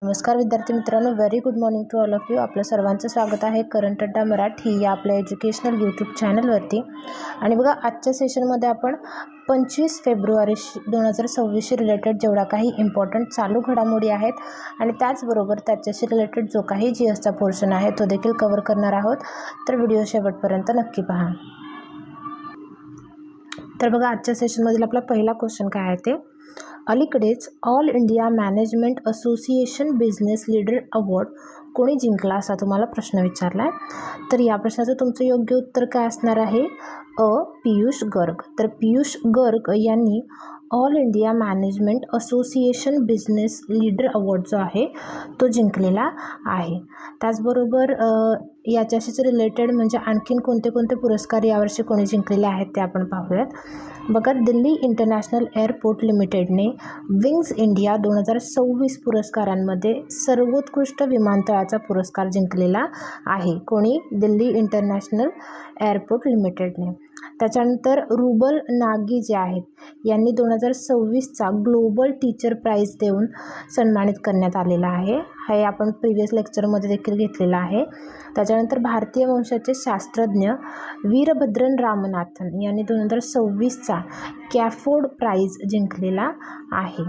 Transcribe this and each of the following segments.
नमस्कार विद्यार्थी मित्रांनो, very good morning to all of you. आपलं सर्वांचं स्वागत आहे करंट अड्डा मराठी या आपल्या एज्युकेशनल यूट्यूब चॅनलवरती. आणि बघा, आजच्या सेशनमध्ये आपण 25 फेब्रुवारी 2026 रिलेटेड जेवढा काही इम्पॉर्टंट चालू घडामोडी आहेत आणि त्याचबरोबर त्याच्याशी रिलेटेड जो काही GSचा पोर्शन आहे तो देखील कव्हर करणार आहोत. तर व्हिडिओ शेवटपर्यंत नक्की पहा. तर बघा, आजच्या सेशनमधील आपला पहिला क्वेश्चन काय आहे ते, अलीकडेच all India management association business leader award कोणी जिंकला असा तुम्हाला प्रश्न विचारला आहे. तर या प्रश्नाचं तुमचं योग्य उत्तर काय असणार आहे? पियुष गर्ग. तर पियुष गर्ग यांनी all India management association business leader award जो आहे तो जिंकलेला आहे. त्याचबरोबर याच्याशीच रिलेटेड म्हणजे आणखीन कोणते कोणते पुरस्कार यावर्षी कोणी जिंकलेले आहेत ते आपण पाहूयात. बघा, दिल्ली इंटरनॅशनल एअरपोर्ट लिमिटेडने विंग्स इंडिया 2026 पुरस्कारांमध्ये सर्वोत्कृष्ट विमानतळाचा पुरस्कार जिंकलेला आहे. कोणी? दिल्ली इंटरनॅशनल एअरपोर्ट लिमिटेडने. त्याच्यानंतर रुबल नागी जे आहेत यांनी 2026चा ग्लोबल टीचर प्राईज देऊन सन्मानित करण्यात आलेला आहे. हे आपण प्रिव्हियस लेक्चरमध्ये देखील घेतलेला आहे. त्याच्यानंतर भारतीय वंशाचे शास्त्रज्ञ वीरभद्रन रामनाथन यांनी 2026चा कॅफोर्ड प्राईज जिंकलेला आहे.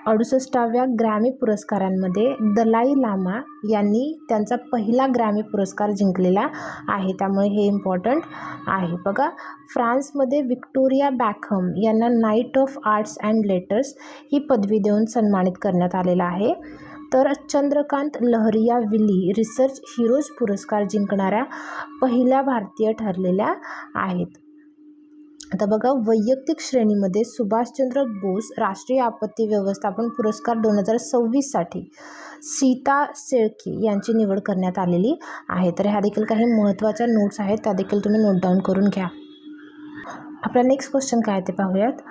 68व्या ग्रॅमी पुरस्कारांमध्ये दलाई लामा यांनी त्यांचा पहिला ग्रॅमी पुरस्कार जिंकलेला आहे, त्यामुळे हे इम्पॉर्टंट आहे. बघा, फ्रान्समध्ये व्हिक्टोरिया बॅकहम यांना Knight of Arts and Letters ही पदवी देऊन सन्मानित करण्यात आलेला आहे. तर Chandrakant Lahariya Wiley Research Heroes पुरस्कार जिंकणाऱ्या पहिल्या भारतीय ठरलेल्या आहेत. आता बघा, वैयक्तिक श्रेणीमध्ये सुभाषचंद्र बोस राष्ट्रीय आपत्ती व्यवस्थापन पुरस्कार 2026साठी सीता शेळके यांची निवड करण्यात आलेली आहे. तर ह्या देखील काही महत्त्वाच्या नोट्स आहेत, त्या देखील तुम्ही नोट डाऊन करून घ्या. आपला नेक्स्ट क्वेश्चन काय ते पाहूयात.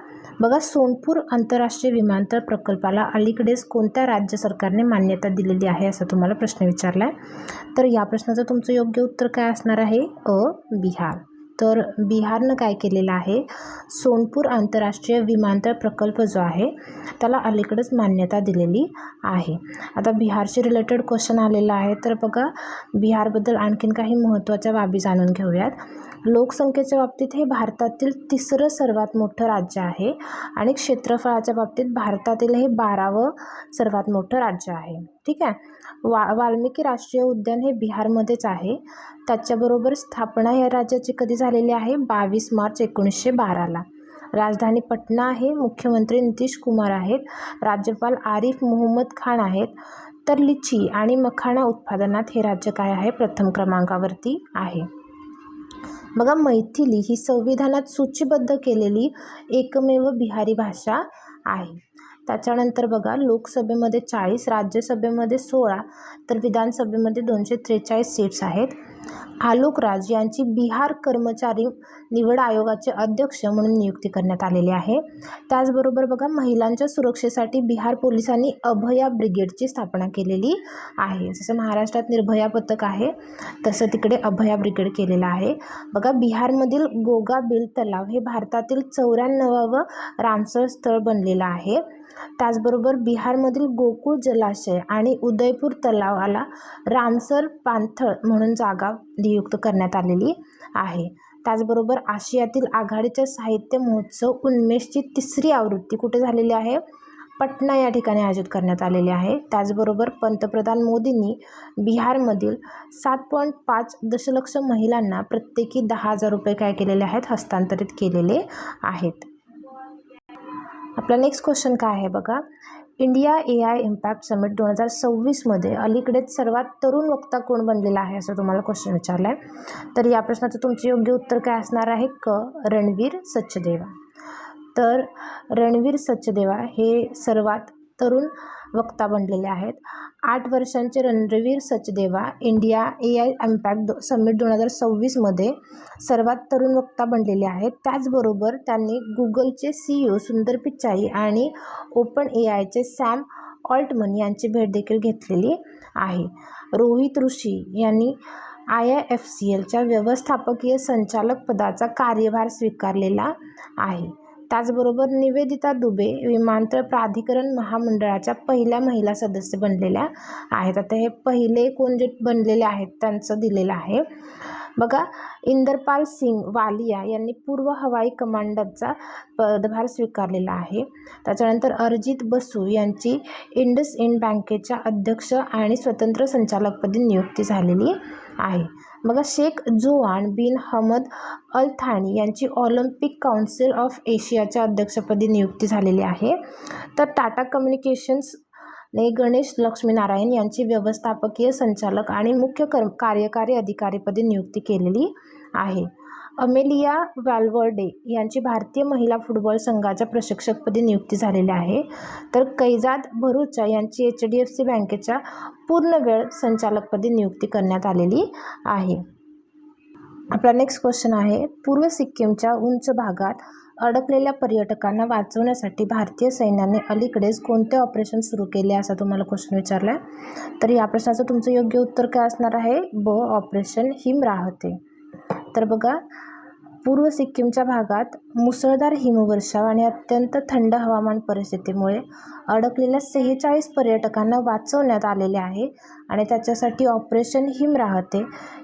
बघा, सोनपूर आंतरराष्ट्रीय विमानतळ प्रकल्पाला अलीकडेच कोणत्या राज्य सरकारने मान्यता दिलेली आहे असा तुम्हाला प्रश्न विचारला आहे. तर या प्रश्नाचं तुमचं योग्य उत्तर काय असणार आहे? बिहार. तर बिहारनं काय केलेलं आहे, सोनपूर आंतरराष्ट्रीय विमानतळ प्रकल्प जो आहे त्याला अलीकडेच मान्यता दिलेली आहे. आता बिहारशी रिलेटेड क्वेश्चन आलेला आहे. तर बघा, बिहारबद्दल आणखीन काही महत्त्वाच्या बाबी जाणून घेऊयात. लोकसंख्येच्या बाबतीत हे भारतातील तिसरं सर्वात मोठं राज्य आहे आणि क्षेत्रफळाच्या बाबतीत भारतातील हे 12वं सर्वात मोठं राज्य आहे. ठीक आहे. वाल्मिकी राष्ट्रीय उद्यान हे बिहारमध्येच आहे. त्याच्याबरोबर स्थापना या राज्याची कधी झालेली आहे? 22 मार्च 1912ला. राजधानी पटना आहे. मुख्यमंत्री नितीश कुमार आहेत. राज्यपाल आरिफ मोहम्मद खान आहेत. तर लिची आणि मखाणा उत्पादनात हे राज्य काय आहे? प्रथम क्रमांकावरती आहे. बघा, मैथिली ही संविधानात सूचीबद्ध केलेली एकमेव बिहारी भाषा आहे. त्याच्यानंतर बघा, लोकसभेमध्ये 40, राज्यसभेमध्ये 16, तर विधानसभेमध्ये 243 सीट्स आहेत. आलोक राज यांची बिहार कर्मचारी निवड आयोगाचे अध्यक्ष म्हणून नियुक्ती करण्यात आलेली आहे. त्याचबरोबर बघा, महिलांच्या सुरक्षेसाठी बिहार पोलिसांनी अभया ब्रिगेडची स्थापना केलेली आहे. जसं महाराष्ट्रात निर्भया पथक आहे तसं तिकडे अभया ब्रिगेड केलेलं आहे. बघा, बिहारमधील गोगाबिल तलाव हे भारतातील 94वं रामसर स्थळ बनलेलं आहे. त्याचबरोबर बिहारमधील गोकुळ जलाशय आणि उदयपूर तलावाला रामसर पाणथळ म्हणून जागा नियुक्त करण्यात आलेली आहे. त्याचबरोबर आशियातील आघाडीच्या साहित्य महोत्सव उन्मेषची 3री आवृत्ती कुठे झालेली आहे? पटना या ठिकाणी आयोजित करण्यात आलेली आहे. त्याचबरोबर पंतप्रधान मोदींनी बिहारमधील 7.5 दशलक्ष महिलांना प्रत्येकी 10,000 रुपये काय केलेले आहेत? हस्तांतरित केलेले आहेत. आपला नेक्स्ट क्वेश्चन काय आहे बघा, इंडिया AI इम्पॅक्ट समिट 2026मध्ये अलीकडेच सर्वात तरुण वक्ता कोण बनलेला आहे असं तुम्हाला क्वेश्चन विचारला आहे. तर या प्रश्नाचं तुमचे योग्य उत्तर काय असणार आहे? रणवीर सचदेवा. तर रणवीर सचदेवा हे सर्वात तरुण वक्ता बनलेले आहेत. 8 वर्षांचे Ranveer Sachdeva India AI impact summit 2026मध्ये सर्वात तरुण वक्ता बनलेले आहेत. त्याचबरोबर त्यांनी गुगलचे CEO सुंदर पिचाई आणि ओपन AIचे सॅम ऑल्टमन यांची भेट देखील घेतलेली आहे. रोहित ऋषी यांनी IIFCLच्या व्यवस्थापकीय संचालक पदाचा कार्यभार स्वीकारलेला आहे. त्याचबरोबर निवेदिता दुबे विमानतळ प्राधिकरण महामंडळाच्या पहिल्या महिला सदस्य बनलेल्या आहेत. आता हे पहिले कोण जे बनलेले आहेत त्यांचं दिलेलं आहे बघा. इंदरपाल सिंग वालिया यांनी पूर्व हवाई कमांडरचा पदभार स्वीकारलेला आहे. त्याच्यानंतर अरिजित बसू यांची इंडसइंड बँकेच्या अध्यक्ष आणि स्वतंत्र संचालकपदी नियुक्ती झालेली आहे. बघा, शेख जुआन बिन हमद अल थानी यांची ऑलिम्पिक काउन्सिल ऑफ एशियाच्या अध्यक्षपदी नियुक्ती झालेली आहे. तर टाटा कम्युनिकेशन्स गणेश लक्ष्मीनारायण यांची व्यवस्थापकीय संचालक आणि मुख्य कार्यकारी अधिकारीपदी नियुक्ती केलेली आहे. अमेलिया व्हॅल्व्हर्डे यांची भारतीय महिला फुटबॉल संघाच्या प्रशिक्षकपदी नियुक्ती झालेली आहे. तर कैजाद भरूचा यांची HDFC बँकेच्या पूर्णवेळ संचालकपदी नियुक्ती करण्यात आलेली आहे. आपला नेक्स्ट क्वेश्चन आहे, पूर्व सिक्कीमच्या उंच भागात अडकलेल्या पर्यटकांना वाचवण्यासाठी भारतीय सैन्याने अलीकडेच कोणते ऑपरेशन सुरू केले असा तुम्हाला क्वेश्चन विचारला आहे. तर या प्रश्नाचं तुमचं योग्य उत्तर काय असणार आहे? ब, ऑपरेशन हिम राहते. तर बघा, पूर्व सिक्कीमच्या भागात मुसळधार हिमवर्षाव आणि अत्यंत थंड हवामान परिस्थितीमुळे अडकलेल्या 46 पर्यटकांना वाचवण्यात आलेले आहे आणि त्याच्यासाठी ऑपरेशन हिम राहते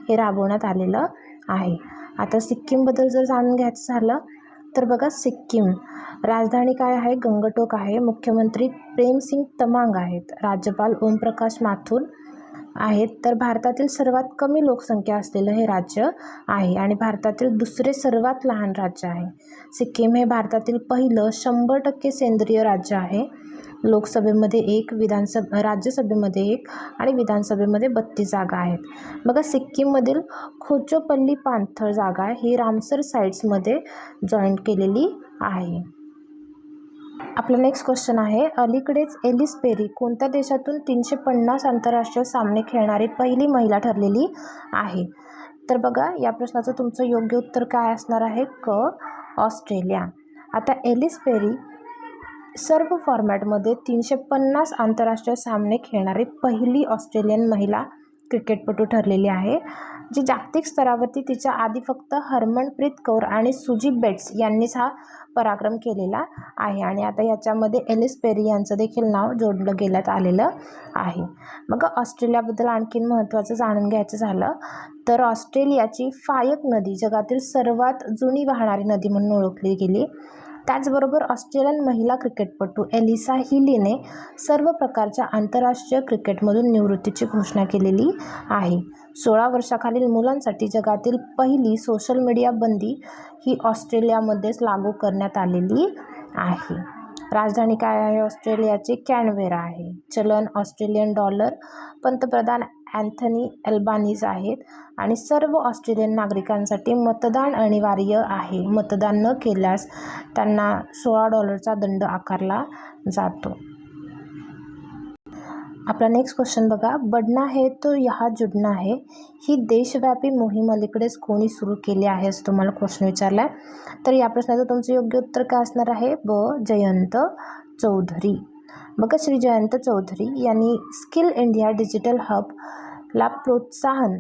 हे राबवण्यात आलेलं आहे. आता सिक्कीमबद्दल जर जाणून घ्यायचं झालं तर बघा, सिक्कीम राजधानी काय आहे? गंगटोक आहे. मुख्यमंत्री प्रेमसिंग तमांग आहेत. राज्यपाल ओमप्रकाश माथुर आहेत. तर भारतातील सर्वात कमी लोकसंख्या असलेलं हे राज्य आहे आणि भारतातील दुसरे सर्वात लहान राज्य आहे. सिक्कीम हे भारतातील पहिलं 100% सेंद्रिय राज्य आहे. लोकसभेमध्ये 1, राज्यसभेमध्ये 1 आणि विधानसभेमध्ये 32 जागा आहेत. बघा, सिक्कीममधील खोचोपल्ली पाणथळ जागा ही रामसर साईट्समध्ये जॉईन केलेली आहे. आपला नेक्स्ट क्वेश्चन आहे, अलीकडेच एलिस पेरी कोणत्या देशातून 350 आंतरराष्ट्रीय सामने खेळणारी पहिली महिला ठरलेली आहे? तर बघा, या प्रश्नाचं तुमचं योग्य उत्तर काय असणार आहे? क, ऑस्ट्रेलिया. आता एलिस पेरी सर्व फॉर्मॅटमध्ये 350 आंतरराष्ट्रीय सामने खेळणारी पहिली ऑस्ट्रेलियन महिला क्रिकेटपटू ठरलेली आहे, जी जागतिक स्तरावरती तिच्या आधी फक्त हरमनप्रीत कौर आणि सुजी बेट्स यांनीच हा पराक्रम केलेला आहे आणि आता याच्यामध्ये एलिस पेरी यांचं देखील नाव जोडलं गेल्यात आलेलं आहे. मग ऑस्ट्रेलियाबद्दल आणखीन महत्त्वाचं जाणून घ्यायचं झालं तर ऑस्ट्रेलियाची फायक नदी जगातील सर्वात जुनी वाहणारी नदी म्हणून ओळखली गेली. त्याचबरोबर ऑस्ट्रेलियन महिला क्रिकेटपटू एलिसा हिलीने सर्व प्रकारच्या आंतरराष्ट्रीय क्रिकेटमधून निवृत्तीची घोषणा केलेली आहे. 16 वर्षाखालील मुलांसाठी जगातील पहिली सोशल मीडिया बंदी ही ऑस्ट्रेलियामध्येच लागू करण्यात आलेली आहे. राजधानी काय आहे ऑस्ट्रेलियाची? कॅनबेरा आहे. चलन ऑस्ट्रेलियन डॉलर. पंतप्रधान अँथनी अल्बानीज आहेत आणि सर्व ऑस्ट्रेलियन नागरिकांसाठी मतदान अनिवार्य आहे. मतदान न केल्यास त्यांना $16 दंड आकारला जातो. आपला नेक्स्ट क्वेश्चन बघा, बढ़ना है तो यहाँ जुड़ना है ही देशव्यापी मोहीम अलीकडेच कोणी सुरू केली आहे असं तुम्हाला क्वेश्चन विचारला आहे. तर या प्रश्नाचं तुमचं योग्य उत्तर काय असणार आहे? ब, जयंत चौधरी. बघा, श्री जयंत चौधरी यांनी स्किल इंडिया डिजिटल हबला प्रोत्साहन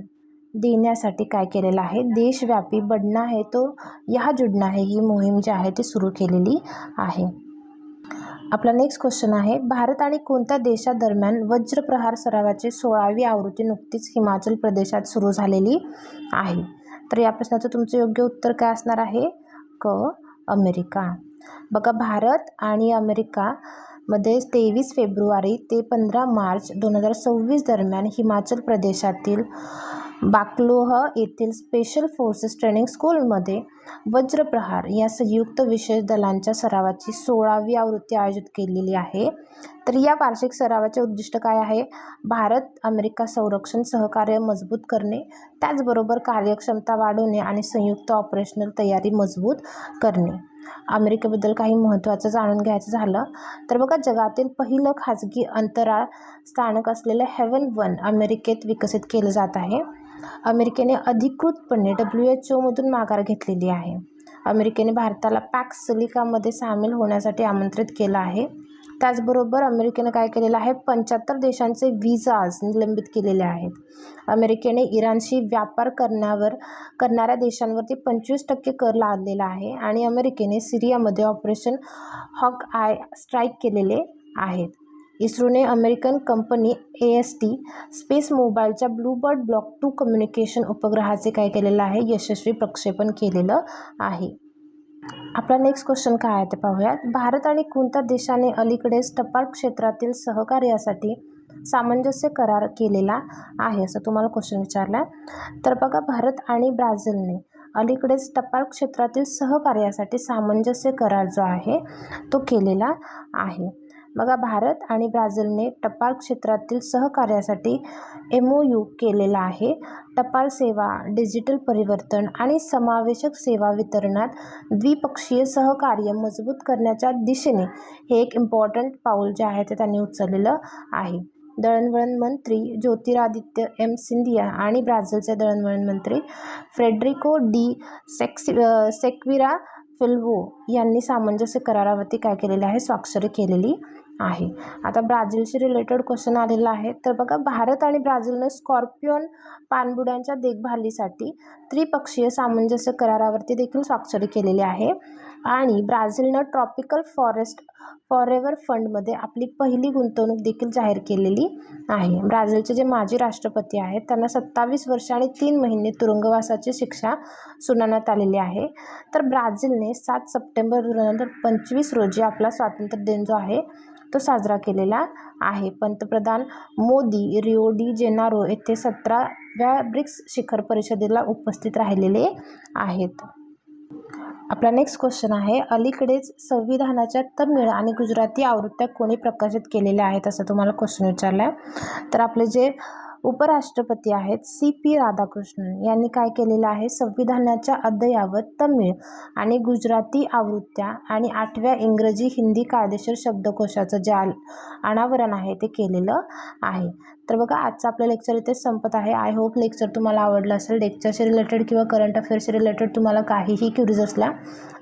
देण्यासाठी काय केलेलं आहे? देशव्यापी बढ़ना है तो यहाँ जुड़ना है ही मोहीम जी आहे ती सुरू केलेली आहे. आपला नेक्स्ट क्वेश्चन आहे, भारत आणि कोणत्या देशादरम्यान वज्रप्रहार सरावाची 16वी आवृत्ती नुकतीच हिमाचल प्रदेशात सुरू झालेली आहे? तर या प्रश्नाचं तुमचं योग्य उत्तर काय असणार आहे? क, अमेरिका. बघा, भारत आणि अमेरिकामध्ये 23 फेब्रुवारी ते 15 मार्च 2026 दरम्यान हिमाचल प्रदेशातील बाकलोह येथील स्पेशल फोर्सेस ट्रेनिंग स्कूलमध्ये वज्रप्रहार या संयुक्त विशेष दलांच्या सरावाची 16वी आवृत्ती आयोजित केलेली आहे. तर या वार्षिक सरावाचे उद्दिष्ट काय आहे? भारत अमेरिका संरक्षण सहकार्य मजबूत करणे, त्याचबरोबर कार्यक्षमता वाढवणे आणि संयुक्त ऑपरेशनल तयारी मजबूत करणे. अमेरिकेबद्दल काही महत्त्वाचं जाणून घ्यायचं झालं तर बघा, जगातील पहिलं खाजगी अंतराळ स्थानक असलेलं हेवन 1 अमेरिकेत विकसित केलं जात आहे. अमेरिकेने अधिकृतपणे WHO मधून माघार घेतलेली आहे. अमेरिकेने भारताला पॅक्स सिलिकामध्ये सामील होण्यासाठी आमंत्रित केलं आहे. त्याचबरोबर अमेरिकेनं काय केलेलं आहे, 75 देशांचे व्हिसाज निलंबित केलेले आहेत. अमेरिकेने इराणशी व्यापार करणाऱ्या देशांवरती 25% कर लादलेला आहे आणि अमेरिकेने सिरियामध्ये ऑपरेशन हॉक आय स्ट्राईक केलेले आहेत. इस्रोने अमेरिकन कंपनी AST स्पेस मोबाईलच्या ब्लूबर्ड ब्लॉक 2 कम्युनिकेशन उपग्रहाचे काय केलेलं आहे, यशस्वी प्रक्षेपण केलेलं आहे. आपला नेक्स्ट क्वेश्चन काय आहे ते पाहूयात. भारत आणि कोणत्या देशाने अलीकडेच टपाल क्षेत्रातील सहकार्यासाठी सामंजस्य करार केलेला आहे, असं तुम्हाला क्वेश्चन विचारला. तर बघा, भारत आणि ब्राझीलने अलीकडेच टपाल क्षेत्रातील सहकार्यासाठी सामंजस्य करार जो आहे तो केलेला आहे. बघा, भारत आणि ब्राझीलने टपाल क्षेत्रातील सहकार्यासाठी MOU केलेला आहे. टपाल सेवा, डिजिटल परिवर्तन आणि समावेशक सेवा वितरणात द्विपक्षीय सहकार्य मजबूत करण्याच्या दिशेने हे एक इम्पॉर्टंट पाऊल जे आहे ते त्यांनी उचललेलं आहे. दळणवळण मंत्री ज्योतिरादित्य सिंधिया आणि ब्राझीलचे दळणवळण मंत्री फ्रेडरिको डी सेक्विरा फिल्वो यांनी सामंजस्य करारावरती काय केलेले आहे, स्वाक्षरी केलेली आहे. आता ब्राझीलशी रिलेटेड क्वेश्चन आलेला आहे. तर बघा, भारत आणि ब्राझीलने स्कॉर्पियन पाणबुड्यांच्या देखभालीसाठी त्रिपक्षीय सामंजस्य करारावरती देखील स्वाक्षरी केलेली आहे आणि ब्राझीलनं ट्रॉपिकल फॉरेस्ट फॉरेवर फंडमध्ये आपली पहिली गुंतवणूक देखील जाहीर केलेली आहे. ब्राझीलचे जे माजी राष्ट्रपती आहेत त्यांना 27 वर्ष आणि 3 महिने तुरुंगवासाची शिक्षा सुनावण्यात आलेली आहे. तर ब्राझीलने 7 सप्टेंबर 2025 रोजी आपला स्वातंत्र्य दिन जो आहे तो साजरा केलेला आहे. पंतप्रधान मोदी रिओ डी जेनेरो येथे 17व्या ब्रिक्स शिखर परिषदेला उपस्थित राहिलेले आहेत. आपला नेक्स्ट क्वेश्चन आहे, अलीकडेच संविधानाच्या तमिळ आणि गुजराती आवृत्त्या कोणी प्रकाशित केलेल्या आहेत, असं तुम्हाला क्वेश्चन विचारला आहे. तर आपले जे उपराष्ट्रपती आहेत CP राधाकृष्णन यांनी काय केलेलं आहे, संविधानाच्या अद्ययावत तमिळ आणि गुजराती आवृत्त्या आणि 8व्या इंग्रजी हिंदी कायदेशीर शब्दकोशाचं जे अनावरण आहे ते केलेलं आहे. तर बघा, आजचं आपलं लेक्चर इथे संपत आहे. आय होप लेक्चर तुम्हाला आवडलं असेल. लेक्चरशी रिलेटेड किंवा करंट अफेअर्सशी रिलेटेड तुम्हाला काहीही क्युरीज असल्या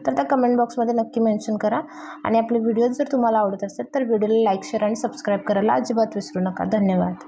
तर त्या कमेंट बॉक्समध्ये नक्की मेन्शन करा आणि आपले व्हिडिओज जर तुम्हाला आवडत असेल तर व्हिडिओला लाईक, शेअर आणि सबस्क्राईब करायला अजिबात विसरू नका. धन्यवाद.